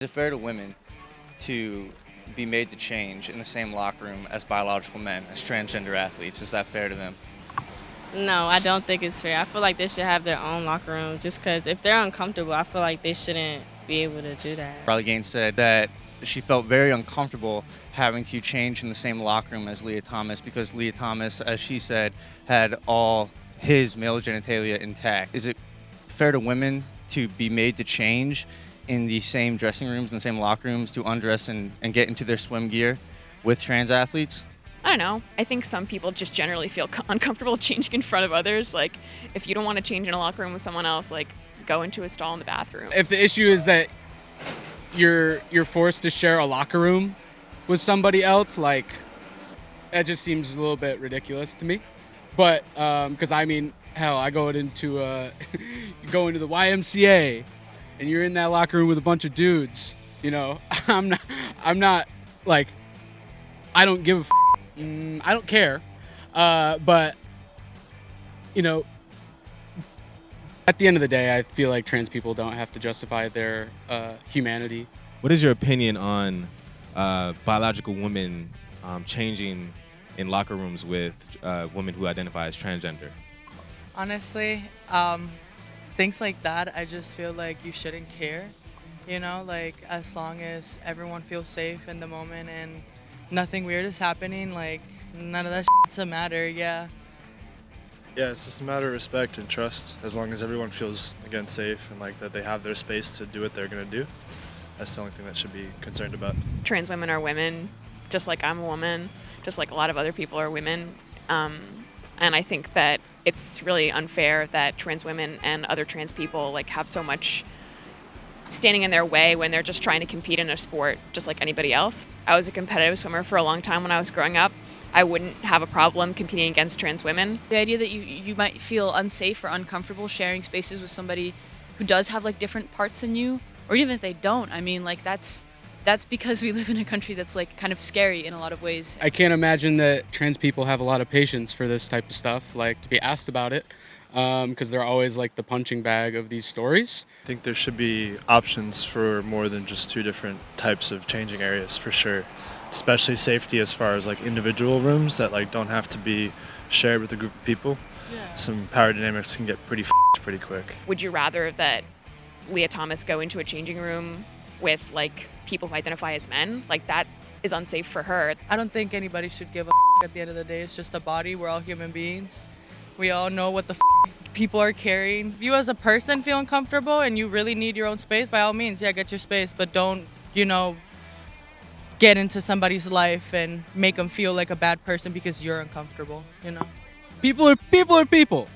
Is it fair to women to be made to change in the same locker room as biological men, as transgender athletes? Is that fair to them? No, I don't think it's fair. I feel like they should have their own locker room just because if they're uncomfortable, I feel like they shouldn't be able to do that. Riley Gaines said that she felt very uncomfortable having to change in the same locker room as Lia Thomas because Lia Thomas, as she said, had all his male genitalia intact. Is it fair to women to be made to change in the same dressing rooms and the same locker rooms to undress and get into their swim gear with trans athletes? I don't know. I think some people just generally feel uncomfortable changing in front of others. Like, if you don't want to change in a locker room with someone else, like, go into a stall in the bathroom. If the issue is that you're forced to share a locker room with somebody else, like, that just seems a little bit ridiculous to me. But because I mean, hell, I go into you go into the YMCA, and you're in that locker room with a bunch of dudes. You know, I'm not like, I don't give a I don't care, but you know, at the end of the day, I feel like trans people don't have to justify their humanity. What is your opinion on biological women changing in locker rooms with women who identify as transgender? Honestly, things like that, I just feel like you shouldn't care. You know, like as long as everyone feels safe in the moment and nothing weird is happening, like none of that shit's a matter, yeah. Yeah, it's just a matter of respect and trust. As long as everyone feels, again, safe and like that they have their space to do what they're going to do, that's the only thing that should be concerned about. Trans women are women, just like I'm a woman, just like a lot of other people are women. And I think that it's really unfair that trans women and other trans people like have so much standing in their way when they're just trying to compete in a sport just like anybody else. I was a competitive swimmer for a long time when I was growing up. I wouldn't have a problem competing against trans women. The idea that you might feel unsafe or uncomfortable sharing spaces with somebody who does have like different parts than you, or even if they don't, I mean, like that's because we live in a country that's like kind of scary in a lot of ways. I can't imagine that trans people have a lot of patience for this type of stuff, like to be asked about it, because they're always like the punching bag of these stories. I think there should be options for more than just two different types of changing areas for sure. Especially safety as far as like individual rooms that like don't have to be shared with a group of people. Yeah. Some power dynamics can get pretty pretty quick. Would you rather that Lia Thomas go into a changing room with like people who identify as men? Like that is unsafe for her. I don't think anybody should give a at the end of the day. It's just a body. We're all human beings. We all know what the people are carrying. If you as a person feel uncomfortable and you really need your own space, by all means, yeah, get your space, but don't, get into somebody's life and make them feel like a bad person because you're uncomfortable, you know? People are people.